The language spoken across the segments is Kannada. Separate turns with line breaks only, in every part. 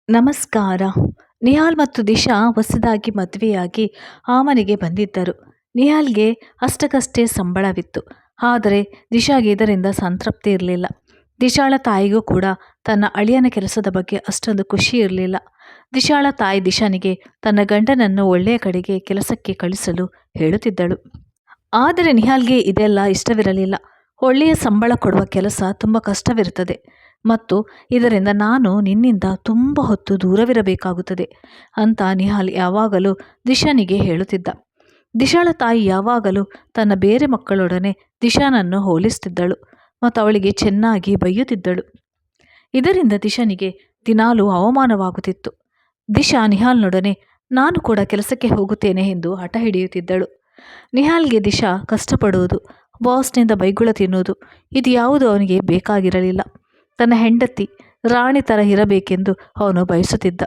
ನಮಸ್ಕಾರ. ನಿಹಾಲ್ ಮತ್ತು ದಿಶಾ ಹೊಸದಾಗಿ ಮದುವೆಯಾಗಿ ಆ ಮನೆಗೆ ಬಂದಿದ್ದರು. ನಿಹಾಲ್ಗೆ ಅಷ್ಟಕ್ಕಷ್ಟೇ ಸಂಬಳವಿತ್ತು. ಆದರೆ ದಿಶಾಗೆ ಇದರಿಂದ ಸಂತೃಪ್ತಿ ಇರಲಿಲ್ಲ. ದಿಶಾಳ ತಾಯಿಗೂ ಕೂಡ ತನ್ನ ಅಳಿಯನ ಕೆಲಸದ ಬಗ್ಗೆ ಅಷ್ಟೊಂದು ಖುಷಿ ಇರಲಿಲ್ಲ. ದಿಶಾಳ ತಾಯಿ ದಿಶಾನಿಗೆ ತನ್ನ ಗಂಡನನ್ನು ಒಳ್ಳೆಯ ಕಡೆಗೆ ಕೆಲಸಕ್ಕೆ ಕಳಿಸಲು ಹೇಳುತ್ತಿದ್ದಳು. ಆದರೆ ನಿಹಾಲ್ಗೆ ಇದೆಲ್ಲ ಇಷ್ಟವಿರಲಿಲ್ಲ. ಒಳ್ಳೆಯ ಸಂಬಳ ಕೊಡುವ ಕೆಲಸ ತುಂಬ ಕಷ್ಟವಿರುತ್ತದೆ ಮತ್ತು ಇದರಿಂದ ನಾನು ನಿನ್ನಿಂದ ತುಂಬ ಹೊತ್ತು ದೂರವಿರಬೇಕಾಗುತ್ತದೆ ಅಂತ ನಿಹಾಲ್ ಯಾವಾಗಲೂ ದಿಶಾನಿಗೆ ಹೇಳುತ್ತಿದ್ದ. ದಿಶಾಳ ತಾಯಿ ಯಾವಾಗಲೂ ತನ್ನ ಬೇರೆ ಮಕ್ಕಳೊಡನೆ ದಿಶಾನನ್ನು ಹೋಲಿಸುತ್ತಿದ್ದಳು ಮತ್ತು ಅವಳಿಗೆ ಚೆನ್ನಾಗಿ ಬೈಯುತ್ತಿದ್ದಳು. ಇದರಿಂದ ದಿಶಾನಿಗೆ ದಿನಾಲೂ ಅವಮಾನವಾಗುತ್ತಿತ್ತು. ದಿಶಾ ನಿಹಾಲ್ನೊಡನೆ ನಾನು ಕೂಡ ಕೆಲಸಕ್ಕೆ ಹೋಗುತ್ತೇನೆ ಎಂದು ಹಠ ಹಿಡಿಯುತ್ತಿದ್ದಳು. ನಿಹಾಲ್ಗೆ ದಿಶಾ ಕಷ್ಟಪಡುವುದು, ಬಾಸ್ನಿಂದ ಬೈಗುಳ ತಿನ್ನುವುದು ಇದು ಯಾವುದು ಅವನಿಗೆ ಬೇಕಾಗಿರಲಿಲ್ಲ. ತನ್ನ ಹೆಂಡತಿ ರಾಣಿ ಥರ ಇರಬೇಕೆಂದು ಅವನು ಬಯಸುತ್ತಿದ್ದ.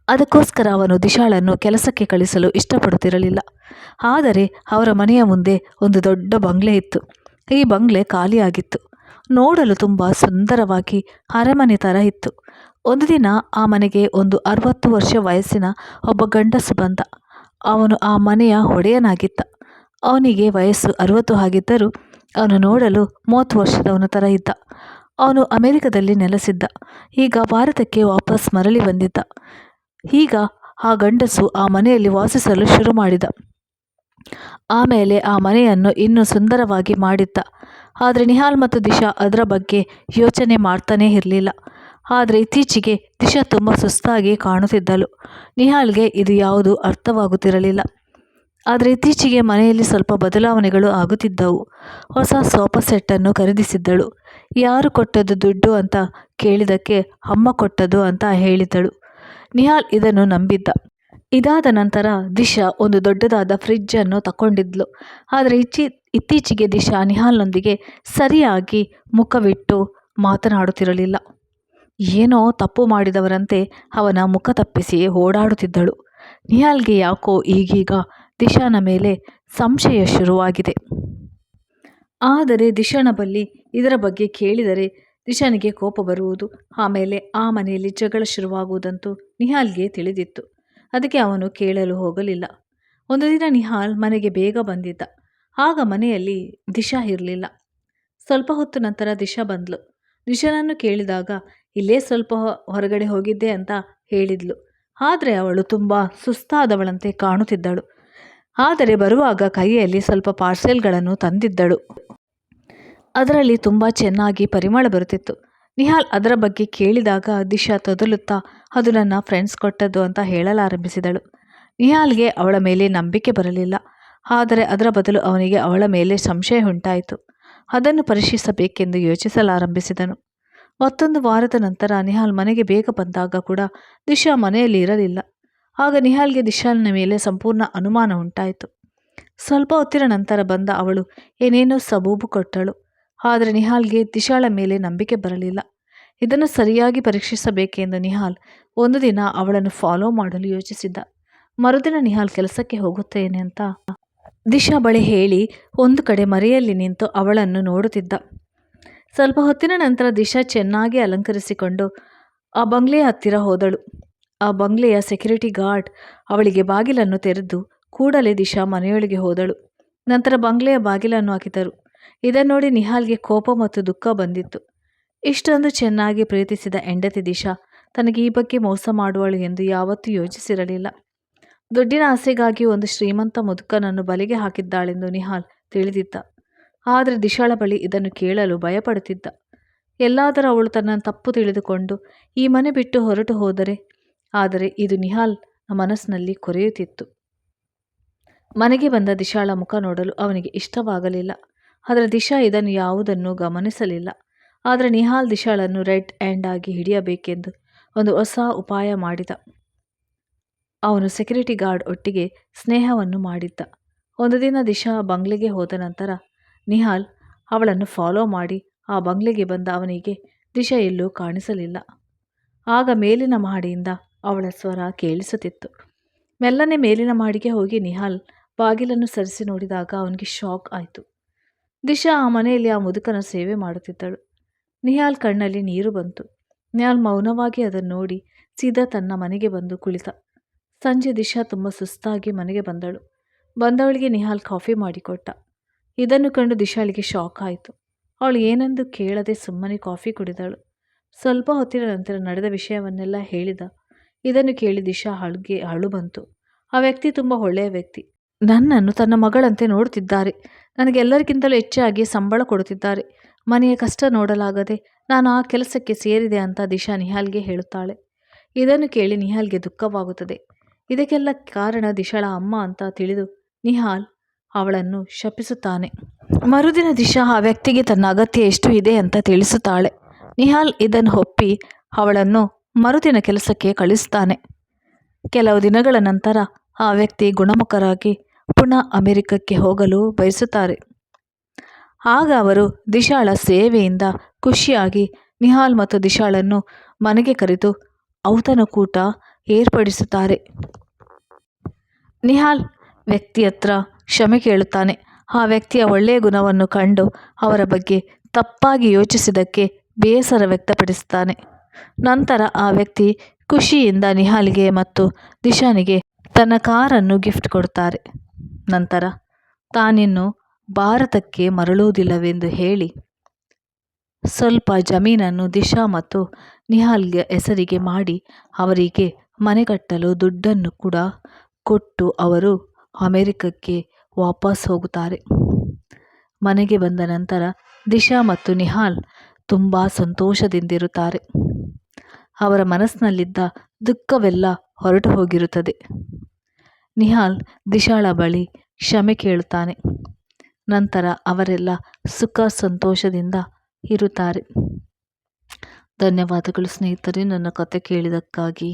ಅದಕ್ಕೋಸ್ಕರ ಅವನು ದಿಶಾಳನ್ನು ಕೆಲಸಕ್ಕೆ ಕಳಿಸಲು ಇಷ್ಟಪಡುತ್ತಿರಲಿಲ್ಲ. ಆದರೆ ಅವರ ಮನೆಯ ಮುಂದೆ ಒಂದು ದೊಡ್ಡ ಬಂಗ್ಲೆ ಇತ್ತು. ಈ ಬಂಗ್ಲೆ ಖಾಲಿಯಾಗಿತ್ತು. ನೋಡಲು ತುಂಬ ಸುಂದರವಾಗಿ ಅರಮನೆ ಥರ ಇತ್ತು. ಒಂದು ದಿನ ಆ ಮನೆಗೆ ಒಂದು 60 ವರ್ಷ ವಯಸ್ಸಿನ ಒಬ್ಬ ಗಂಡಸು ಬಂದ. ಅವನು ಆ ಮನೆಯ ಒಡೆಯನಾಗಿದ್ದ. ಅವನಿಗೆ ವಯಸ್ಸು 60 ಆಗಿದ್ದರೂ ಅವನು ನೋಡಲು 30 ವರ್ಷದವನ ಥರ ಇದ್ದ. ಅವನು ಅಮೆರಿಕದಲ್ಲಿ ನೆಲೆಸಿದ್ದ. ಈಗ ಭಾರತಕ್ಕೆ ವಾಪಸ್ ಮರಳಿ ಬಂದಿದ್ದ. ಈಗ ಆ ಗಂಡಸು ಆ ಮನೆಯಲ್ಲಿ ವಾಸಿಸಲು ಶುರು ಮಾಡಿದ. ಆಮೇಲೆ ಆ ಮನೆಯನ್ನು ಇನ್ನೂ ಸುಂದರವಾಗಿ ಮಾಡಿದ್ದ. ಆದರೆ ನಿಹಾಲ್ ಮತ್ತು ದಿಶಾ ಅದರ ಬಗ್ಗೆ ಯೋಚನೆ ಮಾಡ್ತಾನೇ ಇರಲಿಲ್ಲ. ಆದರೆ ಇತ್ತೀಚೆಗೆ ದಿಶಾ ತುಂಬ ಸುಸ್ತಾಗಿ ಕಾಣುತ್ತಿದ್ದಳು. ನಿಹಾಲ್ಗೆ ಇದು ಯಾವುದು ಅರ್ಥವಾಗುತ್ತಿರಲಿಲ್ಲ. ಆದರೆ ಇತ್ತೀಚೆಗೆ ಮನೆಯಲ್ಲಿ ಸ್ವಲ್ಪ ಬದಲಾವಣೆಗಳು ಆಗುತ್ತಿದ್ದವು. ಹೊಸ ಸೋಫಾ ಸೆಟ್ಟನ್ನು ಖರೀದಿಸಿದ್ದಳು. ಯಾರು ಕೊಟ್ಟದ್ದು ದುಡ್ಡು ಅಂತ ಕೇಳಿದಕ್ಕೆ ಅಮ್ಮ ಕೊಟ್ಟದ್ದು ಅಂತ ಹೇಳಿದ್ದಳು. ನಿಹಾಲ್ ಇದನ್ನು ನಂಬಿದ್ದ. ಇದಾದ ನಂತರ ದಿಶಾ ಒಂದು ದೊಡ್ಡದಾದ ಫ್ರಿಡ್ಜನ್ನು ತಗೊಂಡಿದ್ಲು. ಆದರೆ ಇತ್ತೀಚೆಗೆ ದಿಶಾ ನಿಹಾಲ್ನೊಂದಿಗೆ ಸರಿಯಾಗಿ ಮುಖವಿಟ್ಟು ಮಾತನಾಡುತ್ತಿರಲಿಲ್ಲ. ಏನೋ ತಪ್ಪು ಮಾಡಿದವರಂತೆ ಅವನ ಮುಖ ತಪ್ಪಿಸಿ ಓಡಾಡುತ್ತಿದ್ದಳು. ನಿಹಾಲ್ಗೆ ಯಾಕೋ ಈಗೀಗ ದಿಶಾನ ಮೇಲೆ ಸಂಶಯ ಶುರುವಾಗಿದೆ. ಆದರೆ ದಿಶಾನ ಬಳಿ ಇದರ ಬಗ್ಗೆ ಕೇಳಿದರೆ ದಿಶಾನಿಗೆ ಕೋಪ ಬರುವುದು, ಆಮೇಲೆ ಆ ಮನೆಯಲ್ಲಿ ಜಗಳ ಶುರುವಾಗುವುದಂತೂ ನಿಹಾಲ್ಗೆ ತಿಳಿದಿತ್ತು. ಅದಕ್ಕೆ ಅವನು ಕೇಳಲು ಹೋಗಲಿಲ್ಲ. ಒಂದು ದಿನ ನಿಹಾಲ್ ಮನೆಗೆ ಬೇಗ ಬಂದಿದ್ದ. ಆಗ ಮನೆಯಲ್ಲಿ ದಿಶಾ ಇರಲಿಲ್ಲ. ಸ್ವಲ್ಪ ಹೊತ್ತು ನಂತರ ದಿಶಾ ಬಂದ್ಲು. ದಿಶಾನನ್ನು ಕೇಳಿದಾಗ ಇಲ್ಲೇ ಸ್ವಲ್ಪ ಹೊರಗಡೆ ಹೋಗಿದ್ದೆ ಅಂತ ಹೇಳಿದ್ಲು. ಆದರೆ ಅವಳು ತುಂಬ ಸುಸ್ತಾದವಳಂತೆ ಕಾಣುತ್ತಿದ್ದಳು. ಆದರೆ ಬರುವಾಗ ಕೈಯಲ್ಲಿ ಸ್ವಲ್ಪ ಪಾರ್ಸೆಲ್ಗಳನ್ನು ತಂದಿದ್ದಳು. ಅದರಲ್ಲಿ ತುಂಬ ಚೆನ್ನಾಗಿ ಪರಿಮಳ ಬರುತ್ತಿತ್ತು. ನಿಹಾಲ್ ಅದರ ಬಗ್ಗೆ ಕೇಳಿದಾಗ ದಿಶಾ ತೊದಲುತ್ತಾ ಅದು ನನ್ನ ಫ್ರೆಂಡ್ಸ್ ಕೊಟ್ಟದ್ದು ಅಂತ ಹೇಳಲಾರಂಭಿಸಿದಳು. ನಿಹಾಲ್ಗೆ ಅವಳ ಮೇಲೆ ನಂಬಿಕೆ ಬರಲಿಲ್ಲ. ಆದರೆ ಅದರ ಬದಲು ಅವನಿಗೆ ಅವಳ ಮೇಲೆ ಸಂಶಯ ಉಂಟಾಯಿತು. ಅದನ್ನು ಪರೀಕ್ಷಿಸಬೇಕೆಂದು ಯೋಚಿಸಲಾರಂಭಿಸಿದನು. ಮತ್ತೊಂದು ವಾರದ ನಂತರ ನಿಹಾಲ್ ಮನೆಗೆ ಬೇಗ ಬಂದಾಗ ಕೂಡ ದಿಶಾ ಮನೆಯಲ್ಲಿ ಇರಲಿಲ್ಲ. ಆಗ ನಿಹಾಲ್ಗೆ ದಿಶಾನ ಮೇಲೆ ಸಂಪೂರ್ಣ ಅನುಮಾನ ಉಂಟಾಯಿತು. ಸ್ವಲ್ಪ ಹೊತ್ತಿನ ನಂತರ ಬಂದ ಅವಳು ಏನೇನೋ ಸಬೂಬು ಕೊಟ್ಟಳು. ಆದರೆ ನಿಹಾಲ್ಗೆ ದಿಶಾಳ ಮೇಲೆ ನಂಬಿಕೆ ಬರಲಿಲ್ಲ. ಇದನ್ನು ಸರಿಯಾಗಿ ಪರೀಕ್ಷಿಸಬೇಕೆಂದು ನಿಹಾಲ್ ಒಂದು ದಿನ ಅವಳನ್ನು ಫಾಲೋ ಮಾಡಲು ಯೋಚಿಸಿದ್ದ. ಮರುದಿನ ನಿಹಾಲ್ ಕೆಲಸಕ್ಕೆ ಹೋಗುತ್ತೇನೆ ಅಂತ ದಿಶಾ ಬಳಿ ಹೇಳಿ ಒಂದು ಕಡೆ ಮರೆಯಲ್ಲಿ ನಿಂತು ಅವಳನ್ನು ನೋಡುತ್ತಿದ್ದ. ಸ್ವಲ್ಪ ಹೊತ್ತಿನ ನಂತರ ದಿಶಾ ಚೆನ್ನಾಗಿ ಅಲಂಕರಿಸಿಕೊಂಡು ಆ ಬಂಗ್ಲೆಯ ಹತ್ತಿರ ಹೋದಳು. ಆ ಬಂಗ್ಲೆಯ ಸೆಕ್ಯೂರಿಟಿ ಗಾರ್ಡ್ ಅವಳಿಗೆ ಬಾಗಿಲನ್ನು ತೆರೆದು ಕೂಡಲೇ ದಿಶಾ ಮನೆಯೊಳಗೆ ಹೋದಳು. ನಂತರ ಬಂಗ್ಲೆಯ ಬಾಗಿಲನ್ನು ಹಾಕಿದರು. ಇದನ್ನು ನೋಡಿ ನಿಹಾಲ್ಗೆ ಕೋಪ ಮತ್ತು ದುಃಖ ಬಂದಿತ್ತು. ಇಷ್ಟೊಂದು ಚೆನ್ನಾಗಿ ಪ್ರೀತಿಸಿದ ಹೆಂಡತಿ ದಿಶಾ ತನಗೆ ಈ ಬಗ್ಗೆ ಮೋಸ ಮಾಡುವಳು ಎಂದು ಯಾವತ್ತೂ ಯೋಚಿಸಿರಲಿಲ್ಲ. ದುಡ್ಡಿನ ಆಸೆಗಾಗಿ ಒಂದು ಶ್ರೀಮಂತ ಮುದುಕನನ್ನು ಬಲೆಗೆ ಹಾಕಿದ್ದಾಳೆಂದು ನಿಹಾಲ್ ತಿಳಿದಿದ್ದ. ಆದರೆ ದಿಶಾಳ ಬಳಿ ಇದನ್ನು ಕೇಳಲು ಭಯಪಡುತ್ತಿದ್ದ. ಎಲ್ಲಾದರೂ ಅವಳು ತನ್ನ ತಪ್ಪು ತಿಳಿದುಕೊಂಡು ಈ ಮನೆ ಬಿಟ್ಟು ಹೊರಟು ಹೋದರೆ. ಆದರೆ ಇದು ನಿಹಾಲ್ ಮನಸ್ಸಿನಲ್ಲಿ ಕೊರೆಯುತ್ತಿತ್ತು. ಮನೆಗೆ ಬಂದ ದಿಶಾಳ ಮುಖ ನೋಡಲು ಅವನಿಗೆ ಇಷ್ಟವಾಗಲಿಲ್ಲ. ಆದರೆ ದಿಶಾ ಇದನ್ನು ಯಾವುದನ್ನು ಗಮನಿಸಲಿಲ್ಲ. ಆದರೆ ನಿಹಾಲ್ ದಿಶಾಳನ್ನು ರೆಡ್ ಹ್ಯಾಂಡ್ ಆಗಿ ಹಿಡಿಯಬೇಕೆಂದು ಒಂದು ಹೊಸ ಉಪಾಯ ಮಾಡಿದ. ಅವನು ಸೆಕ್ಯೂರಿಟಿ ಗಾರ್ಡ್ ಒಟ್ಟಿಗೆ ಸ್ನೇಹವನ್ನು ಮಾಡಿದ್ದ. ಒಂದು ದಿನ ದಿಶಾ ಬಂಗ್ಲೆಗೆ ಹೋದ ನಂತರ ನಿಹಾಲ್ ಅವಳನ್ನು ಫಾಲೋ ಮಾಡಿ ಆ ಬಂಗ್ಲೆಗೆ ಬಂದ. ಅವನಿಗೆ ದಿಶಾ ಎಲ್ಲೂ ಕಾಣಿಸಲಿಲ್ಲ. ಆಗ ಮೇಲಿನ ಮಹಡಿಯಿಂದ ಅವಳ ಸ್ವರ ಕೇಳಿಸುತ್ತಿತ್ತು. ಮೆಲ್ಲನೆ ಮೇಲಿನ ಮಹಡಿಗೆ ಹೋಗಿ ನಿಹಾಲ್ ಬಾಗಿಲನ್ನು ಸರಿಸಿ ನೋಡಿದಾಗ ಅವನಿಗೆ ಶಾಕ್ ಆಯಿತು. ದಿಶಾ ಆ ಮನೆಯಲ್ಲಿ ಆ ಮುದುಕನ ಸೇವೆ ಮಾಡುತ್ತಿದ್ದಳು. ನಿಹಾಲ್ ಕಣ್ಣಲ್ಲಿ ನೀರು ಬಂತು. ನಿಹಾಲ್ ಮೌನವಾಗಿ ಅದನ್ನು ನೋಡಿ ಸೀದಾ ತನ್ನ ಮನೆಗೆ ಬಂದು ಕುಳಿತ. ಸಂಜೆ ದಿಶಾ ತುಂಬ ಸುಸ್ತಾಗಿ ಮನೆಗೆ ಬಂದವಳಿಗೆ ನಿಹಾಲ್ ಕಾಫಿ ಮಾಡಿಕೊಟ್ಟ. ಇದನ್ನು ಕಂಡು ದಿಶಾಳಿಗೆ ಶಾಕ್ ಆಯಿತು. ಅವಳು ಏನೆಂದು ಕೇಳದೆ ಸುಮ್ಮನೆ ಕಾಫಿ ಕುಡಿದಳು. ಸ್ವಲ್ಪ ಹೊತ್ತಿನ ನಂತರ ನಡೆದ ವಿಷಯವನ್ನೆಲ್ಲ ಹೇಳಿದ. ಇದನ್ನು ಕೇಳಿ ದಿಶಾ ಅಳು ಬಂತು. ಆ ವ್ಯಕ್ತಿ ತುಂಬ ಒಳ್ಳೆಯ ವ್ಯಕ್ತಿ. ನನ್ನನ್ನು ತನ್ನ ಮಗಳಂತೆ ನೋಡುತ್ತಿದ್ದಾರೆ. ನನಗೆಲ್ಲರಿಗಿಂತಲೂ ಹೆಚ್ಚಾಗಿ ಸಂಬಳ ಕೊಡುತ್ತಿದ್ದಾರೆ. ಮನೆಯ ಕಷ್ಟ ನೋಡಲಾಗದೆ ನಾನು ಆ ಕೆಲಸಕ್ಕೆ ಸೇರಿದೆ ಅಂತ ದಿಶಾ ನಿಹಾಲ್ಗೆ ಹೇಳುತ್ತಾಳೆ. ಇದನ್ನು ಕೇಳಿ ನಿಹಾಲ್ಗೆ ದುಃಖವಾಗುತ್ತದೆ. ಇದಕ್ಕೆಲ್ಲ ಕಾರಣ ದಿಶಾಳ ಅಮ್ಮ ಅಂತ ತಿಳಿದು ನಿಹಾಲ್ ಅವಳನ್ನು ಶಪಿಸುತ್ತಾನೆ. ಮರುದಿನ ದಿಶಾ ಆ ವ್ಯಕ್ತಿಗೆ ತನ್ನ ಅಗತ್ಯ ಎಷ್ಟು ಇದೆ ಅಂತ ತಿಳಿಸುತ್ತಾಳೆ. ನಿಹಾಲ್ ಇದನ್ನು ಒಪ್ಪಿ ಅವಳನ್ನು ಮರುದಿನ ಕೆಲಸಕ್ಕೆ ಕಳಿಸುತ್ತಾನೆ. ಕೆಲವು ದಿನಗಳ ನಂತರ ಆ ವ್ಯಕ್ತಿ ಗುಣಮುಖರಾಗಿ ಪುನಃ ಅಮೆರಿಕಕ್ಕೆ ಹೋಗಲು ಬಯಸುತ್ತಾರೆ. ಆಗ ಅವರು ದಿಶಾಳ ಸೇವೆಯಿಂದ ಖುಷಿಯಾಗಿ ನಿಹಾಲ್ ಮತ್ತು ದಿಶಾಳನ್ನು ಮನೆಗೆ ಕರೆದು ಔತಣಕೂಟ ಏರ್ಪಡಿಸುತ್ತಾರೆ. ನಿಹಾಲ್ ವ್ಯಕ್ತಿ ಹತ್ರ ಕ್ಷಮೆ ಕೇಳುತ್ತಾನೆ. ಆ ವ್ಯಕ್ತಿಯ ಒಳ್ಳೆಯ ಗುಣವನ್ನು ಕಂಡು ಅವರ ಬಗ್ಗೆ ತಪ್ಪಾಗಿ ಯೋಚಿಸಿದ್ದಕ್ಕೆ ಬೇಸರ ವ್ಯಕ್ತಪಡಿಸುತ್ತಾನೆ. ನಂತರ ಆ ವ್ಯಕ್ತಿ ಖುಷಿಯಿಂದ ನಿಹಾಲ್ಗೆ ಮತ್ತು ದಿಶಾನಿಗೆ ತನ್ನ ಕಾರನ್ನು ಗಿಫ್ಟ್ ಕೊಡುತ್ತಾರೆ. ನಂತರ ತಾನಿನ್ನು ಭಾರತಕ್ಕೆ ಮರಳುವುದಿಲ್ಲವೆಂದು ಹೇಳಿ ಸ್ವಲ್ಪ ಜಮೀನನ್ನು ದಿಶಾ ಮತ್ತು ನಿಹಾಲ್ಗೆ ಹೆಸರಿಗೆ ಮಾಡಿ ಅವರಿಗೆ ಮನೆ ಕಟ್ಟಲು ದುಡ್ಡನ್ನು ಕೂಡ ಕೊಟ್ಟು ಅವರು ಅಮೆರಿಕಕ್ಕೆ ವಾಪಸ್ ಹೋಗುತ್ತಾರೆ. ಮನೆಗೆ ಬಂದ ನಂತರ ದಿಶಾ ಮತ್ತು ನಿಹಾಲ್ ತುಂಬ ಸಂತೋಷದಿಂದಿರುತ್ತಾರೆ. ಅವರ ಮನಸ್ಸಿನಲ್ಲಿದ್ದ ದುಃಖವೆಲ್ಲ ಹೊರಟು ಹೋಗಿರುತ್ತದೆ. ನಿಹಾಲ್ ದಿಶಾಳ ಬಳಿ ಕ್ಷಮೆ ಕೇಳುತ್ತಾನೆ. ನಂತರ ಅವರೆಲ್ಲ ಸುಖ ಸಂತೋಷದಿಂದ ಇರುತ್ತಾರೆ. ಧನ್ಯವಾದಗಳು ಸ್ನೇಹಿತರೆ, ನನ್ನ ಕತೆ ಕೇಳಿದ್ದಕ್ಕಾಗಿ.